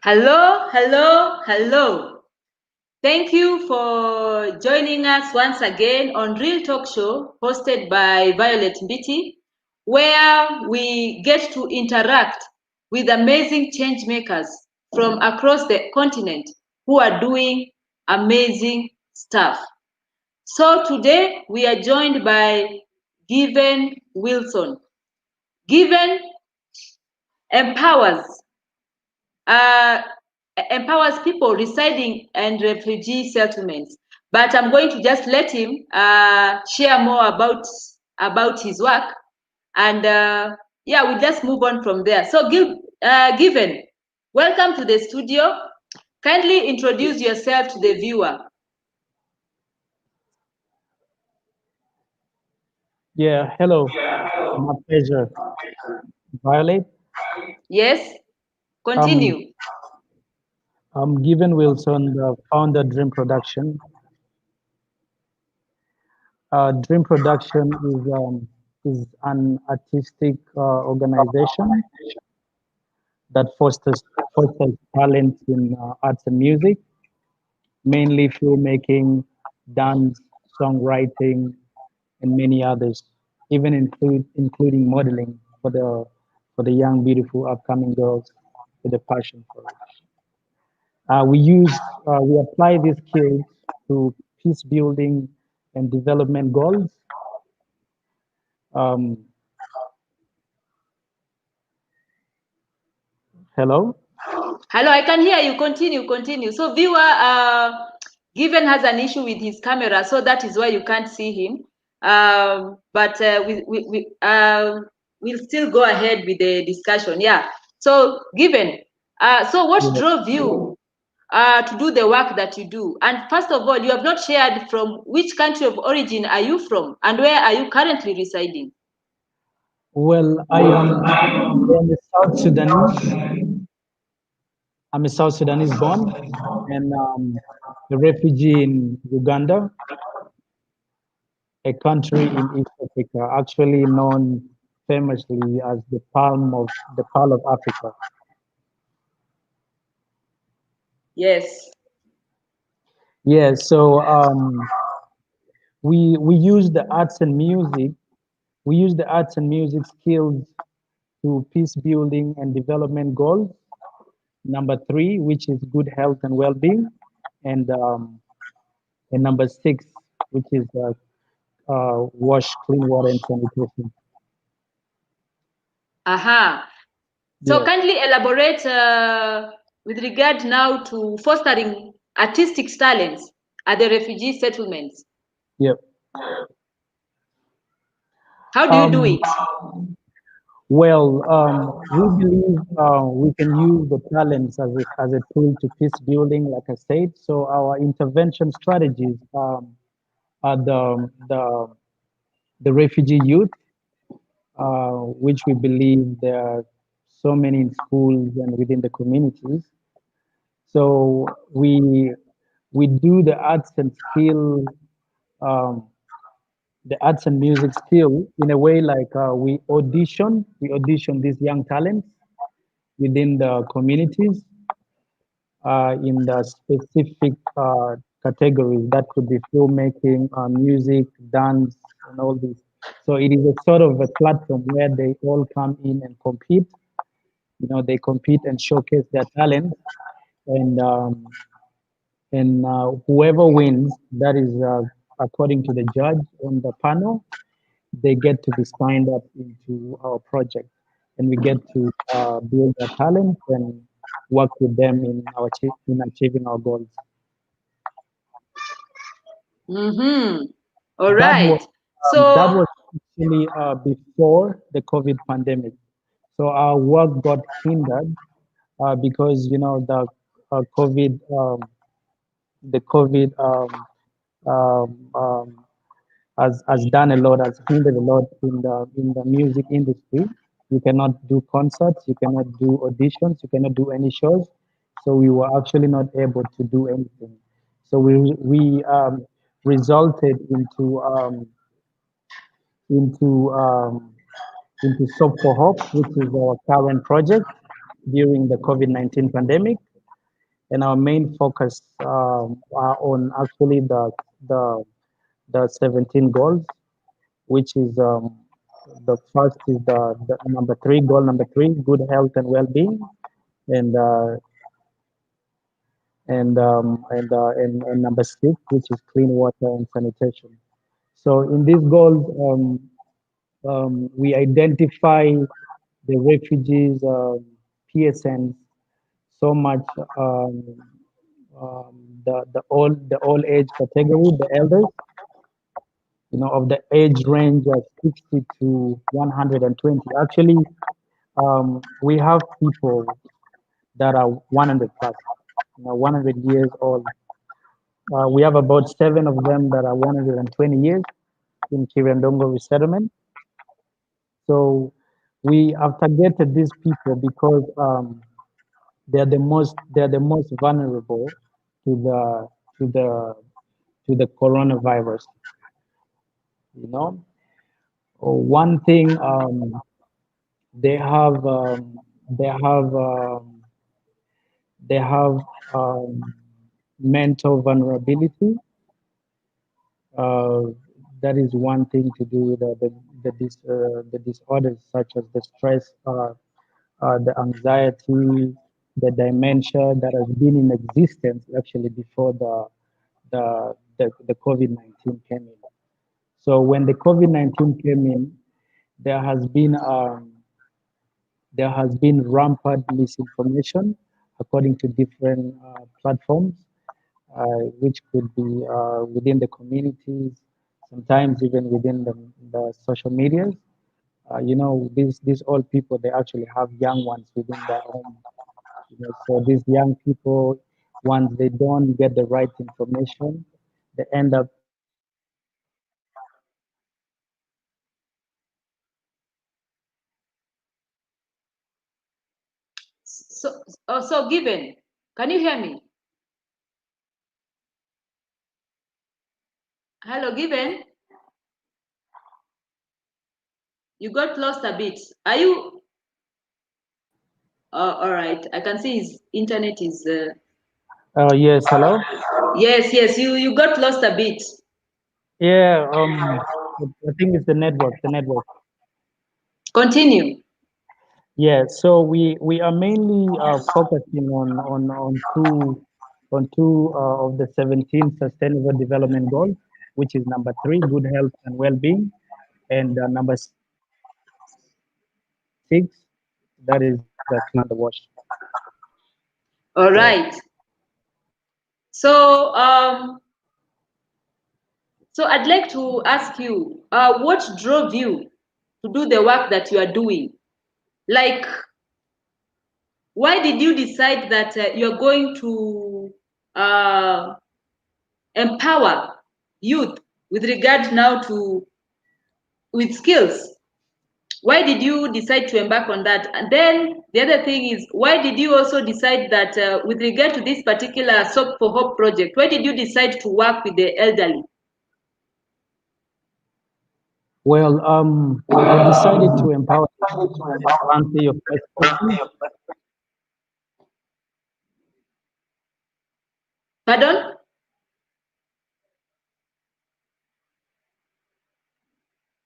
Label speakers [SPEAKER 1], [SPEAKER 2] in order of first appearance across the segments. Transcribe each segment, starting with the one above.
[SPEAKER 1] Hello, hello, hello. Thank you for joining us once again on Real Talk Show hosted by Violet Mbiti, where we get to interact with amazing change makers from across the continent who are doing amazing stuff. So today we are joined by Given Wilson. Given empowers uh, empowers people residing and refugee settlements. But I'm going to just let him share more about his work, and yeah, we'll just move on from there. So, Given, welcome to the studio. Kindly introduce yourself to the viewer.
[SPEAKER 2] Yeah, hello. My pleasure, Violet.
[SPEAKER 1] Yes,
[SPEAKER 2] Um,
[SPEAKER 1] continue.
[SPEAKER 2] I'm Given Wilson, the founder Dream Production. Dream Production is an artistic organization that fosters talent in arts and music, mainly filmmaking, dance, songwriting, and many others, even including modeling for the young, beautiful upcoming girls with a passion for it. We apply these skills to peace building and development goals. Um, Hello?
[SPEAKER 1] Hello, I can hear you. Continue. So, viewer, Given has an issue with his camera, so that is why you can't see him. But we'll still go ahead with the discussion. Yeah. So, Given, so what
[SPEAKER 2] Yeah.
[SPEAKER 1] drove you to do the work that you do? And first of all, you have not shared from which country of origin are you from, and where are you currently residing?
[SPEAKER 2] Well, I am a South Sudanese. I'm a South Sudanese born and a refugee in Uganda, a country in East Africa, actually known famously as the Pearl of Africa.
[SPEAKER 1] Yes.
[SPEAKER 2] Yeah, so we use the arts and music. We use the arts and music skills to peace building and development goals. Number three, which is good health and well-being, and um, and number six, which is wash, clean water, and sanitation.
[SPEAKER 1] Aha. So
[SPEAKER 2] Yeah,
[SPEAKER 1] kindly elaborate with regard now to fostering artistic talents at the refugee settlements.
[SPEAKER 2] yeah.
[SPEAKER 1] How do you do
[SPEAKER 2] Um,
[SPEAKER 1] it?
[SPEAKER 2] we believe we can use the talents as a tool to peace building, like I said. So our intervention strategies are the refugee youth, which we believe there are so many in schools and within the communities. So we do um, the arts and music skill in a way like we audition these young talents within the communities in the specific categories that could be filmmaking, music, dance, and all this. So it is a sort of a platform where they all come in and compete. You know, they compete and showcase their talent, and whoever wins, that is according to the judge on the panel, they get to be signed up into our project, and we get to build their talent and work with them in achieving our goals.
[SPEAKER 1] Mm-hmm. All
[SPEAKER 2] That was
[SPEAKER 1] right. So,
[SPEAKER 2] actually before the COVID pandemic. So our work got hindered because you know uh, COVID the COVID um, has done a lot, has hindered a lot in the music industry. You cannot do concerts, you cannot do auditions, you cannot do any shows. So we were actually not able to do anything. So we resulted into into Soap for Hope, which is our current project during the COVID-19 pandemic. and our main focus are on actually the 17 goals, which is the first is the number three goal, number three, good health and well-being, and and number six, which is clean water and sanitation. So in these goals, we identify the refugees, PSNs, so much the all age category, the elders, of the age range of 60 to 120. Actually, we have people that are 100 plus, 100 years old. We have about seven of them that are 120 years in Kirandongo resettlement. So we have targeted these people because they're the most vulnerable to the to the coronavirus. You know, one thing they have they have they have mental vulnerability. Uh, that is one thing to do with the disorders such as the stress, the anxiety, the dementia that has been in existence actually before the COVID-19 came in. So when the COVID-19 came in, there has been um, there has been rampant misinformation according to different platforms, which could be within the communities, sometimes even within the social medias. These old people, they actually have young ones within their home. So these young people, once they don't get the right information, they end up
[SPEAKER 1] So Given, can you hear me? Hello, Given. You got lost a bit. Are you? All right. I can see his internet is.
[SPEAKER 2] yes, hello.
[SPEAKER 1] Yes, yes. You got lost a bit.
[SPEAKER 2] Yeah, I think it's the network.
[SPEAKER 1] Continue.
[SPEAKER 2] Yeah, so we are mainly focusing on two of the 17 sustainable development goals, which is number three, good health and well-being, and number six, that is clean water and sanitation.
[SPEAKER 1] All
[SPEAKER 2] Yeah.
[SPEAKER 1] right. So so I'd like to ask you, what drove you to do the work that you are doing? Like, why did you decide that you're going to uh, empower youth with regard now to with skills? Why did you decide to embark on that? And then the other thing is, why did you also decide that with regard to this particular Soap for Hope project, why did you decide to work with the elderly?
[SPEAKER 2] Well, I decided to empower to answer your first question.
[SPEAKER 1] Pardon?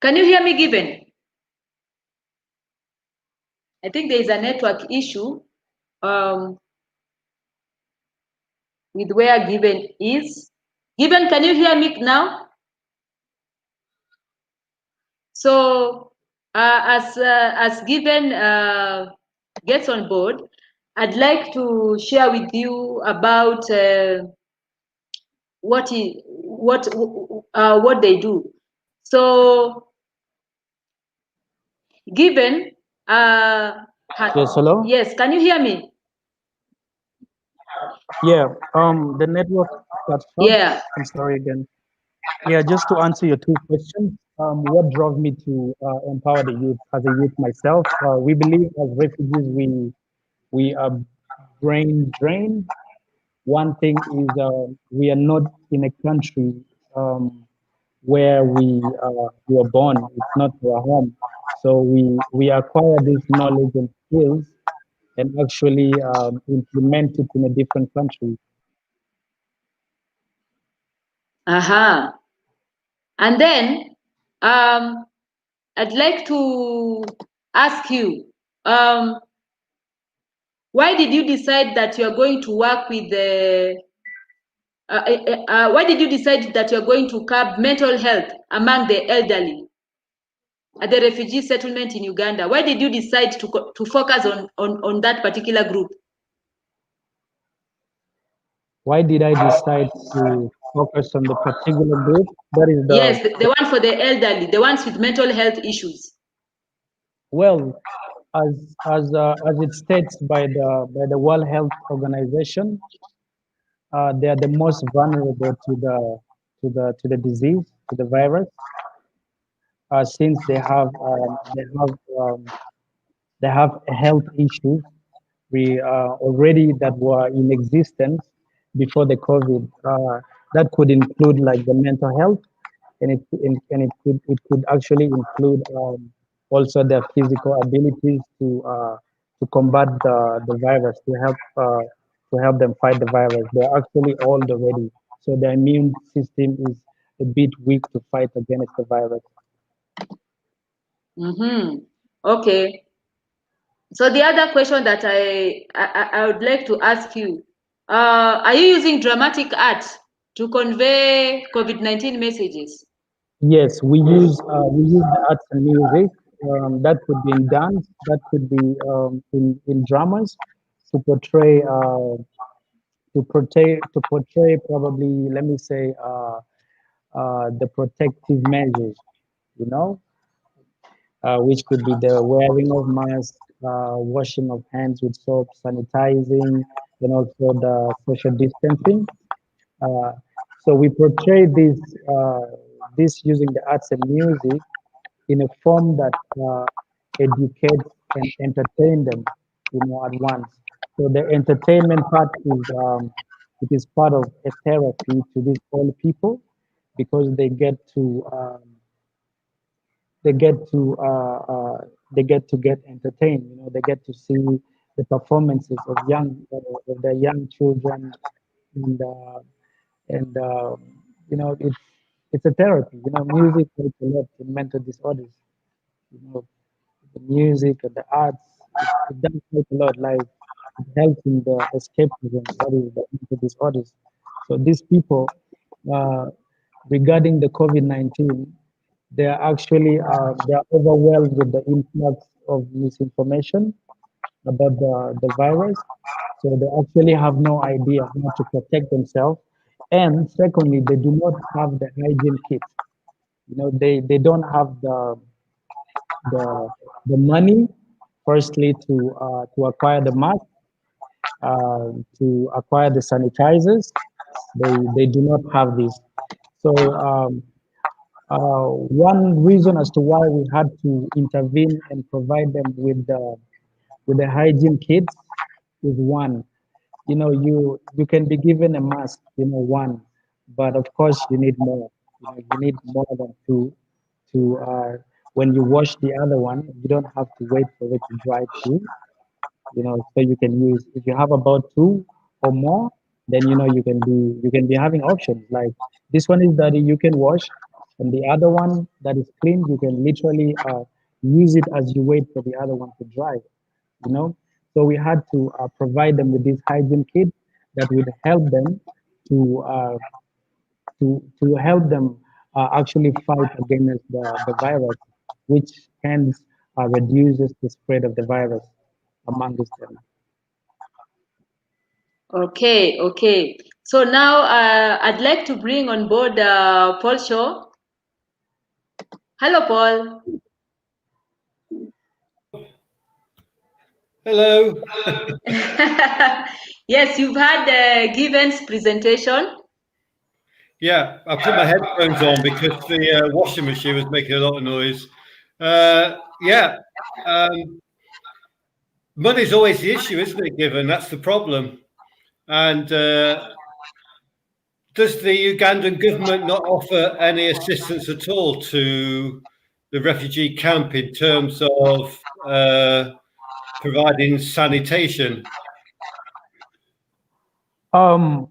[SPEAKER 1] Can you hear me, Given? I think there is a network issue um, with where Given is. Given, can you hear me now? So, as Given gets on board, I'd like to share with you about what they do. So, Given,
[SPEAKER 2] Yes, hello.
[SPEAKER 1] yes, can you hear me?
[SPEAKER 2] Yeah, the network got short.
[SPEAKER 1] Yeah.
[SPEAKER 2] I'm sorry again. Yeah, just to answer your two questions, what drove me to empower the youth? As a youth myself, we believe as refugees we are brain drained. One thing is we are not in a country where we were born. It's not our home. So we acquire this knowledge and skills and actually implement it in a different country.
[SPEAKER 1] Aha. And then um, I'd like to ask you, why did you decide that you're going to work with the why did you decide that you're going to curb mental health among the elderly at the refugee settlement in Uganda? Why did you decide to focus on that particular group?
[SPEAKER 2] Why did I decide to focus on the particular group? That is
[SPEAKER 1] Yes, the one for the elderly, the ones with mental health issues.
[SPEAKER 2] well, as it states by the World Health Organization, they are the most vulnerable to the disease, to the virus, since they have health issues we already that were in existence before the COVID. That could include like the mental health, and it could actually include also their physical abilities to combat the virus, to help them fight the virus. They're actually old already, so their immune system is a bit weak to fight against the virus.
[SPEAKER 1] Mm-hmm. Okay. So the other question that I would like to ask you, are you using dramatic art to convey COVID-19 messages?
[SPEAKER 2] Yes, we use the arts and music. That could be in dance, that could be in dramas to portray probably, let me say, the protective measures, you know, which could be the wearing of masks, washing of hands with soap, sanitizing, and also the social distancing. Uh, so we portray this using the arts and music in a form that educates and entertain them, at once. So the entertainment part is it is part of a therapy to these old people because they get to get entertained. They get to see the performances of their young children, and it's a therapy. Music helps a lot in mental disorders. You know, the music and the arts, it does help a lot. Like it helps in the escapism, that is the mental disorders. So these people, uh, regarding the COVID-19, they are overwhelmed with the influx of misinformation about the virus. So they actually have no idea how to protect themselves. And secondly, they do not have the hygiene kit. They don't have the the money, firstly, to acquire the mask, to acquire the sanitizers. They do not have this. So one reason as to why we had to intervene and provide them with the hygiene kits is one. You can be given a mask, one, but of course you need more. You need more than two to when you wash the other one, you don't have to wait for it to dry too. So you can use, if you have about two or more, then you can be having options like this one is dirty, you can wash, and the other one that is clean, you can literally use it as you wait for the other one to dry. you know. So we had to provide them with this hygiene kit that would help them to help them actually fight against the virus, which hence reduces the spread of the virus amongst them.
[SPEAKER 1] Okay, okay. So now I'd like to bring on board Paul Shaw. Hello, Paul.
[SPEAKER 3] Hello.
[SPEAKER 1] Yes, you've had Given's presentation.
[SPEAKER 3] Yeah, I put my headphones on because the washing machine was making a lot of noise. Yeah, money's always the issue, isn't it, Given? That's the problem. And does the Ugandan government not offer any assistance at all to the refugee camp in terms of providing sanitation?
[SPEAKER 2] The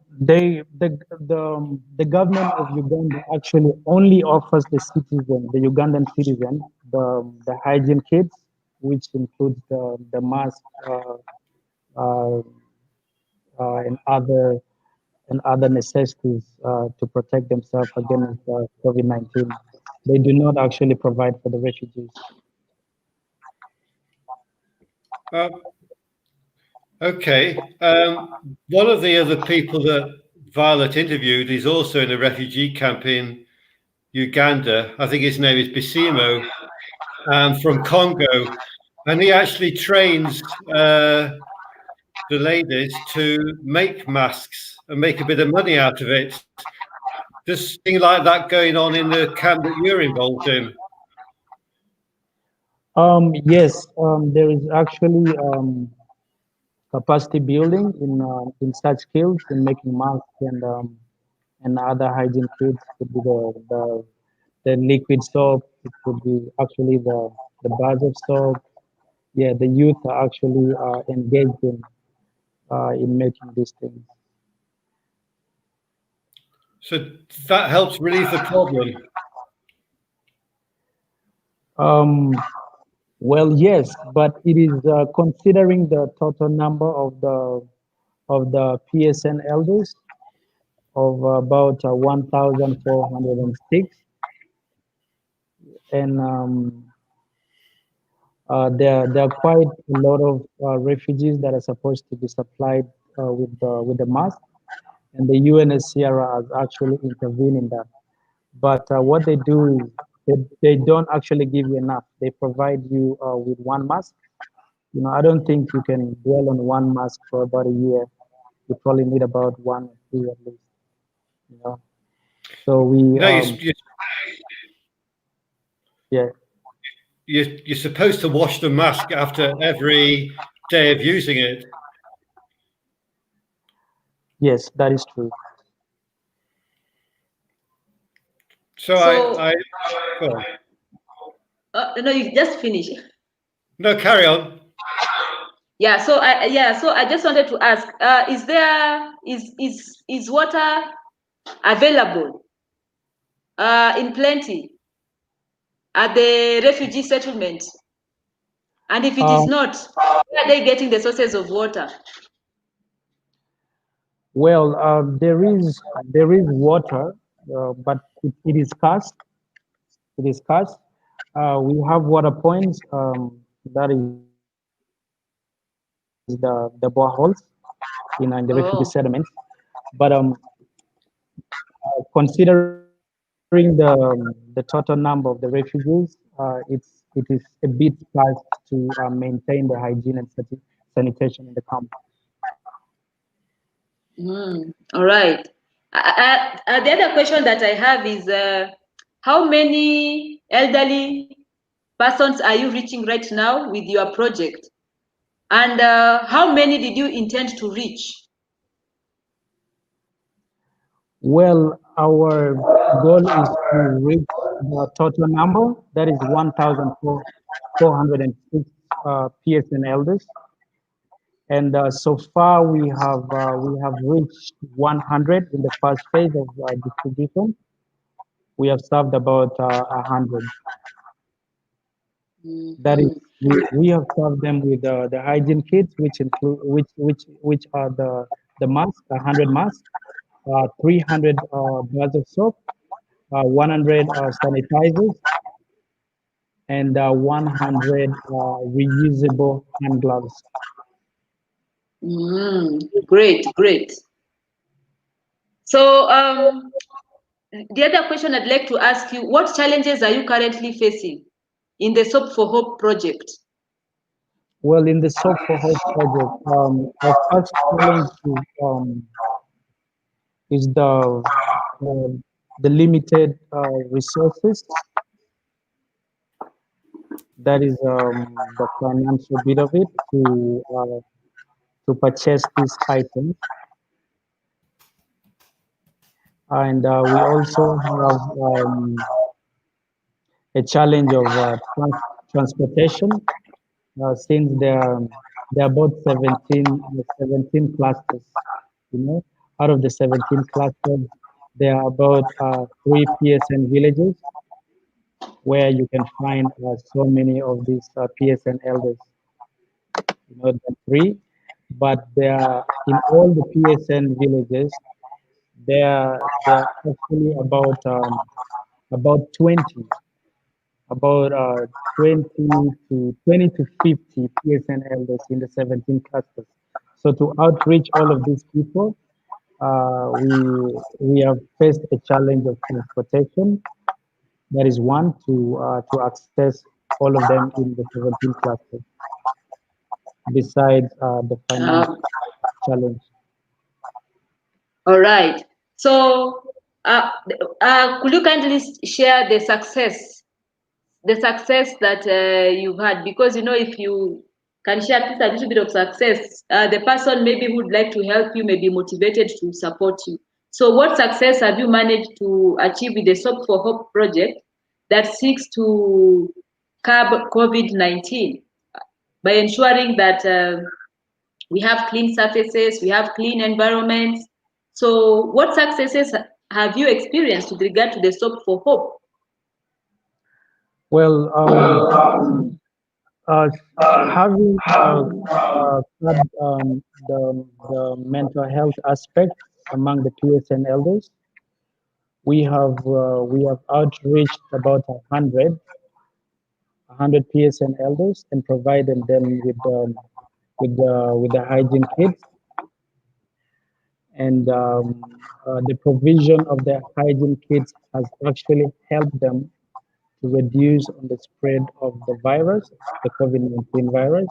[SPEAKER 2] government of Uganda actually only offers the citizen, the Ugandan citizen, the hygiene kits, which includes the mask uh, and other necessities to protect themselves against COVID-19. They do not actually provide for the refugees.
[SPEAKER 3] Okay. One of the other people that Violet interviewed is also in a refugee camp in Uganda. I think his name is Bisimo, from Congo. And he actually trains the ladies to make masks and make a bit of money out of it. Does something like that going on in the camp that you're involved in?
[SPEAKER 2] Yes, there is actually capacity building in such skills in making masks and other hygiene kits. Could be the liquid soap. It could be actually the bars of soap. Yeah, the youth are actually engaged in making these things.
[SPEAKER 3] So that helps relieve the problem.
[SPEAKER 2] Well, yes, but it is considering the total number of the PSN elders of about 1,406, and there are quite a lot of refugees that are supposed to be supplied with the mask, and the UNHCR has actually intervened in that. But what they do is they don't actually give you enough. They provide you with one mask. I don't think you can dwell on one mask for about a year. You probably need about 1 or 2 at least. So
[SPEAKER 3] No,
[SPEAKER 2] yeah.
[SPEAKER 3] You're supposed to wash the mask after every day of using it.
[SPEAKER 2] Yes, that is true.
[SPEAKER 3] So I go
[SPEAKER 1] on. No, you just finish.
[SPEAKER 3] No, carry on.
[SPEAKER 1] Yeah. So I just wanted to ask: is water available in plenty at the refugee settlement? And if it is not, where are they getting the sources of water?
[SPEAKER 2] Well, there is water, but it is scarce. It is scarce. We have water points. That is the boreholes in the refugee settlements. But considering the total number of the refugees, it is a bit scarce to maintain the hygiene and sanitation in the camp.
[SPEAKER 1] All right. The other question that I have is, how many elderly persons are you reaching right now with your project? And how many did you intend to reach?
[SPEAKER 2] Well, our goal is to reach the total number, that is 1,406 PSN elders. And so far, we have reached 100 in the first phase of distribution. We have served about 100. That is, we have served them with the hygiene kits, which include which are the masks, 100 masks, 300 bars of soap, 100 sanitizers, and 100 reusable hand gloves.
[SPEAKER 1] Great, great. So the other question I'd like to ask you, what challenges are you currently facing in the Soap for Hope project?
[SPEAKER 2] Well, in the Soap for Hope project, our first challenge is the limited resources. That is the financial bit of it to purchase these items. And we also have a challenge of transportation. since there are about 17 clusters. You know, out of the 17 clusters, there are about 3 PSN villages where you can find so many of these PSN elders. You know, the three, but there are, in all the PSN villages, there are actually about 20 about 20 to 50 PSN elders in the 17 clusters. So to outreach all of these people, we have faced a challenge of transportation. That is one to access all of them in the 17 clusters. Besides the
[SPEAKER 1] Uh,
[SPEAKER 2] financial challenge.
[SPEAKER 1] all right. So, could you kindly share the success that you've had? Because if you can share at least a little bit of success, the person maybe who would like to help you may be motivated to support you. So, what success have you managed to achieve with the Soap for Hope project that seeks to curb COVID-19 by ensuring that we have clean surfaces, we have clean environments? So, what successes have you experienced with regard to the Soap for Hope?
[SPEAKER 2] Well, uh, having had, the mental health aspect among the PSN elders, we have outreached about 100 PSN elders and provided them with the hygiene kits, and the provision of the hygiene kits has actually helped them to reduce on the spread of the virus, the COVID-19 virus.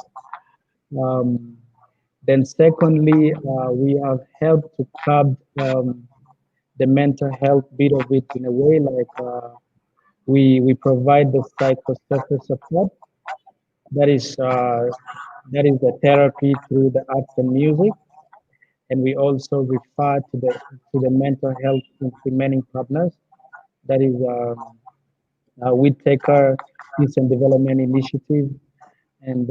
[SPEAKER 2] Um, then secondly, we have helped to curb the mental health bit of it in a way like we provide the psychosocial support. That is the therapy through the arts and music, and we also refer to the mental health implementing partners. That is Whitaker Peace and Development Initiative and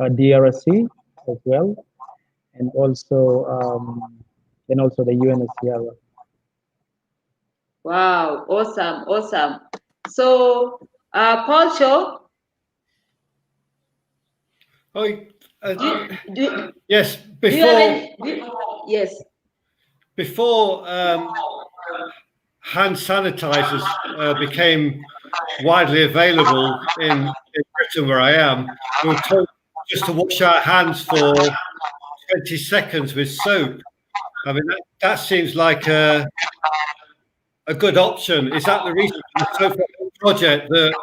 [SPEAKER 2] DRC as well, and also the UNHCR.
[SPEAKER 1] Wow, awesome, awesome. So, Paul Shaw,
[SPEAKER 3] Oh, yes.
[SPEAKER 1] do you have any? Yes.
[SPEAKER 3] Before hand sanitizers became widely available in Britain, where I am, we were told just to wash our hands for 20 seconds with soap. I mean, that seems like a good option. Is that the reason for the Soap project, that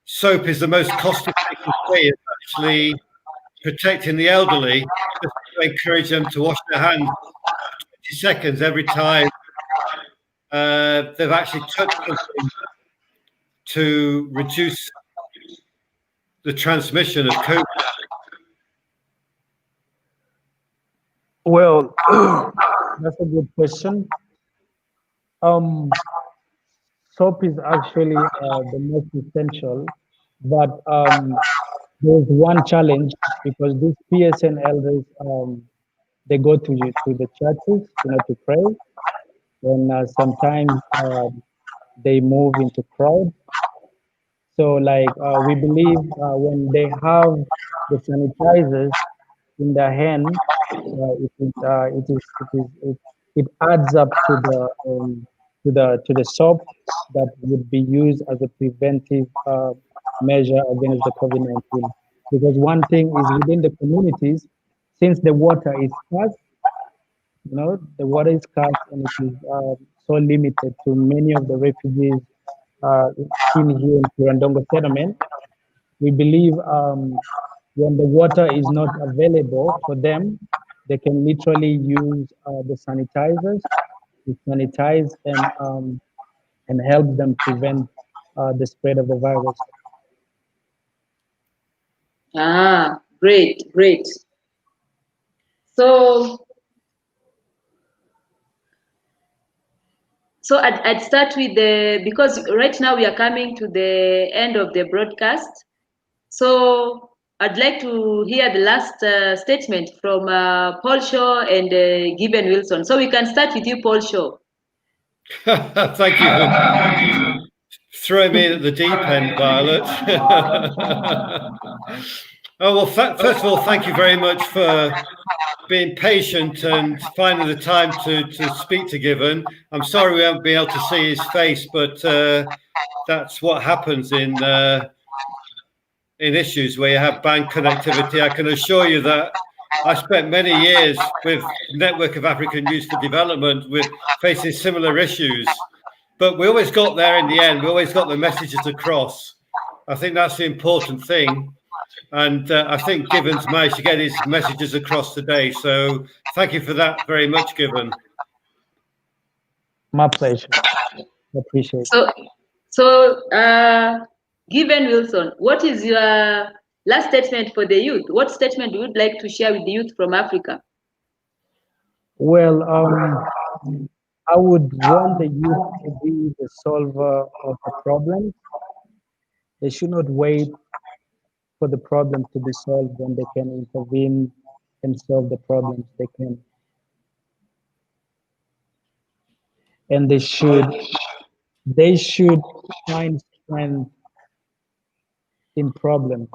[SPEAKER 3] soap is the most cost-effective way of actually protecting the elderly, just to encourage them to wash their hands for 20 seconds every time they've actually touched something, to reduce the transmission of COVID?
[SPEAKER 2] Well, that's a good question. Soap is actually the most essential, but there's one challenge because these PSN elders, they go to the churches, to pray, and sometimes they move into crowd. So, like, we believe when they have the sanitizers in their hand, it adds up to the soap that would be used as a preventive measure against the COVID-19. Because one thing is, within the communities, since the water is scarce, the water is scarce and it is so limited to many of the refugees in here in Kurandongo settlement. We believe when the water is not available for them, they can literally use the sanitizers to sanitize and help them prevent the spread of the virus.
[SPEAKER 1] Ah, great, great. So I'd start with because right now we are coming to the end of the broadcast. So I'd like to hear the last statement from Paul Shaw and Gibbon Wilson. So we can start with you, Paul Shaw.
[SPEAKER 3] Thank you for throwing me in at the deep end, Violet. Oh, well, first of all, thank you very much for being patient and finding the time to speak to Gibbon. I'm sorry we haven't been able to see his face, but that's what happens in issues where you have band connectivity. I can assure you that I spent many years with Network of African Youth for Development with facing similar issues, but we always got there in the end. We always got the messages across. I think that's the important thing. And I think Gibbon's managed to get his messages across today. So thank you for that very much, Gibbon.
[SPEAKER 2] My pleasure. Appreciate it.
[SPEAKER 1] So, Gibbon Wilson, what is your last statement for the youth? What statement would you like to share with the youth from Africa?
[SPEAKER 2] Well, I would want the youth to be the solver of the problem. They should not wait for the problem to be solved when they can intervene and solve the problems they can. And they should find strength in problems.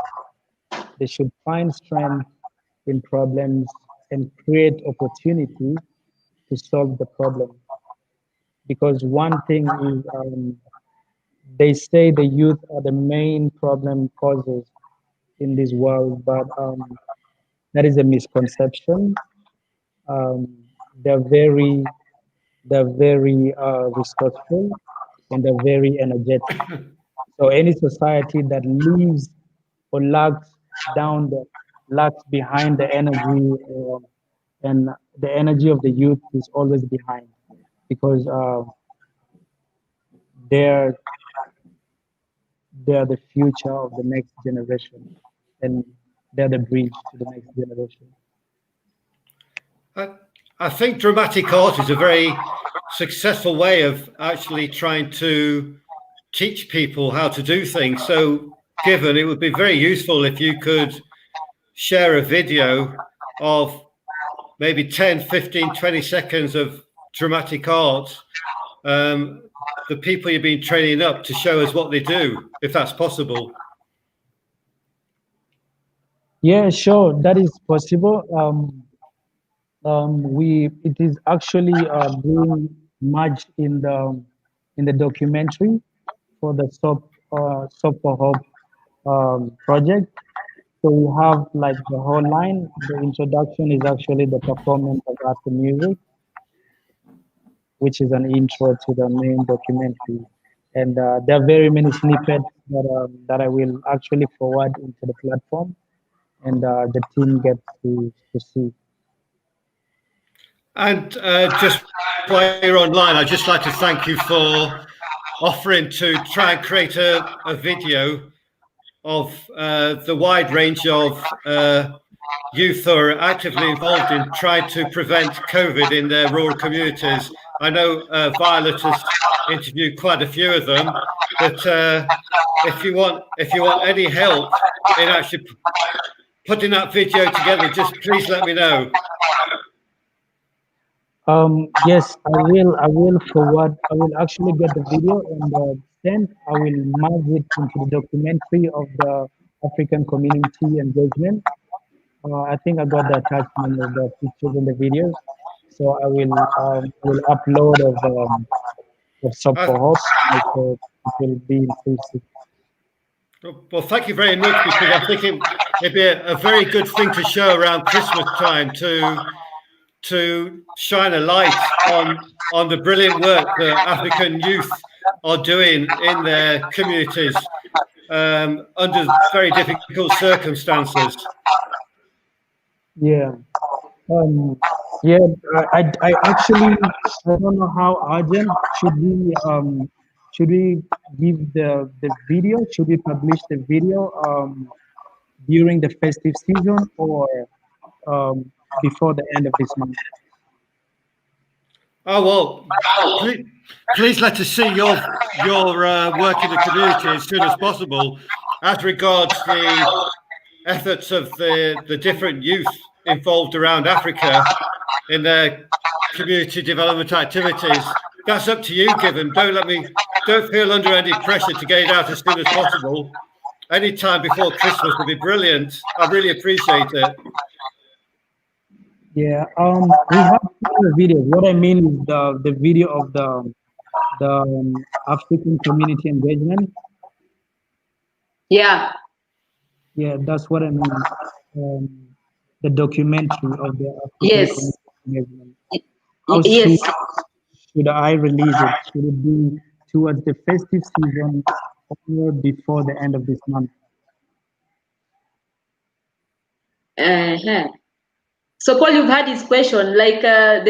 [SPEAKER 2] They should find strength in problems and create opportunity to solve the problem. Because one thing is, they say the youth are the main problem causes in this world, but that is a misconception. They're very resourceful and they're very energetic. So any society that leaves or lags behind the energy, and the energy of the youth is always behind, because they're the future of the next generation, and they're the bridge to the next generation.
[SPEAKER 3] I think dramatic art is a very successful way of actually trying to teach people how to do things. So, Gibbon, it would be very useful if you could share a video of maybe 10, 15, 20 seconds of dramatic art, the people you've been training up, to show us what they do, if that's possible.
[SPEAKER 2] Yeah, sure, that is possible. It is actually being merged in the documentary for the Stop for Hope project. So we have like the whole line. The introduction is actually the performance of art and music, which is an intro to the main documentary. And there are very many snippets that I will actually forward into the platform, and the team gets to see.
[SPEAKER 3] And just while you're online, I'd just like to thank you for offering to try and create a video of the wide range of youth who are actively involved in trying to prevent COVID in their rural communities. I know Violet has interviewed quite a few of them, but if you want any help in actually putting that video together, just please let me know.
[SPEAKER 2] Yes, I will forward. I will actually get the video and send. I will merge it into the documentary of the African community engagement. I think I got the attachment of the pictures and the videos, so I will upload of Sub for Hope. It will be inclusive.
[SPEAKER 3] Well, thank you very much, because I think it'd be a very good thing to show around Christmas time to shine a light on the brilliant work that African youth are doing in their communities under very difficult circumstances.
[SPEAKER 2] Yeah. Yeah, I actually, I don't know how urgent should we give the video? Should we publish the video during the festive season, or before the end of this month?
[SPEAKER 3] Oh well, please let us see your work in the community as soon as possible. As regards the efforts of the different youth involved around Africa in their community development activities, that's up to you, Given. Don't feel under any pressure to get it out as soon as possible. Any time before Christmas would be brilliant. I really appreciate it.
[SPEAKER 2] Yeah, we have the videos. What I mean is the video of the African community engagement.
[SPEAKER 1] Yeah.
[SPEAKER 2] Yeah, that's what I mean. The documentary of the African
[SPEAKER 1] Yes.
[SPEAKER 2] community engagement. How
[SPEAKER 1] Yes.
[SPEAKER 2] soon should I release it? Should it be towards the festive season or before the end of this month?
[SPEAKER 1] So Paul, you've had this question, like the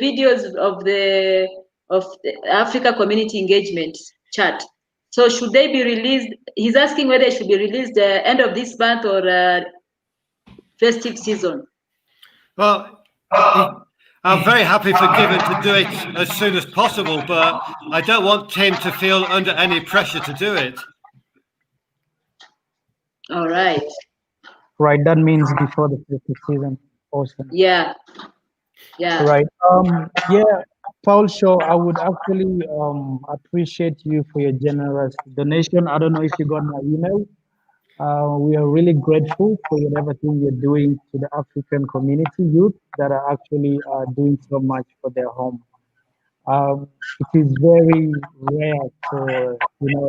[SPEAKER 1] videos of the Africa community engagement chat. So should they be released? He's asking whether it should be released end of this month or festive season.
[SPEAKER 3] Well, I'm very happy for Given to do it as soon as possible, but I don't want him to feel under any pressure to do it.
[SPEAKER 1] All right.
[SPEAKER 2] Right, that means before the festive season. Awesome.
[SPEAKER 1] Yeah. Yeah.
[SPEAKER 2] Right. Yeah, Paul Shaw, I would actually appreciate you for your generous donation. I don't know if you got my email. We are really grateful for everything you're doing to the African community youth that are actually doing so much for their home. It is very rare for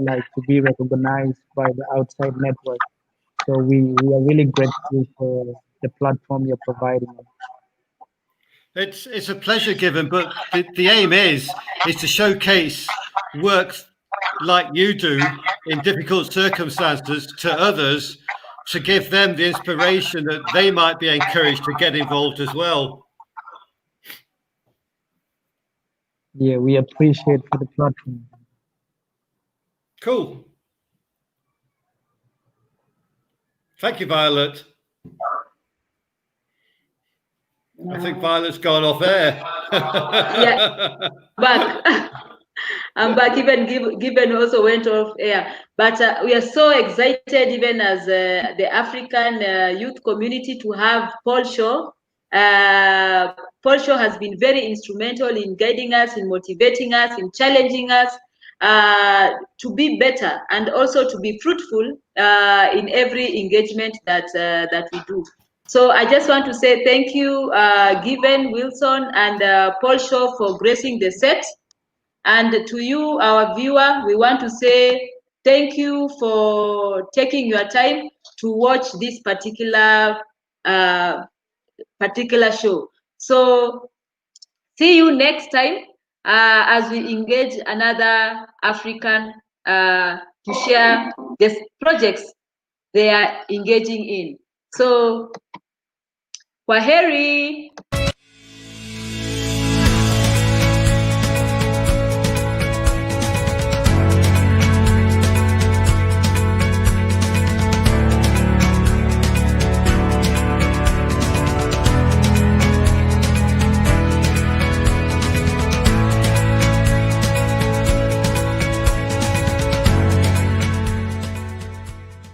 [SPEAKER 2] like to be recognized by the outside network. So we are really grateful for the platform you're providing us.
[SPEAKER 3] It's a pleasure, Given, but the aim is to showcase work like you do in difficult circumstances to others, to give them the inspiration that they might be encouraged to get involved as well.
[SPEAKER 2] Yeah, we appreciate for the platform.
[SPEAKER 3] Cool. Thank you, Violet. I think Violet's gone off air.
[SPEAKER 1] Yeah, back. I'm back. Even Given also went off air. But we are so excited, even as the African youth community, to have Paul Shaw. Paul Shaw has been very instrumental in guiding us, in motivating us, in challenging us to be better and also to be fruitful in every engagement that we do. So I just want to say thank you, Given, Wilson, and Paul Shaw for gracing the set. And to you, our viewer, we want to say thank you for taking your time to watch this particular show. So see you next time as we engage another African to share the projects they are engaging in. So, kwaheri.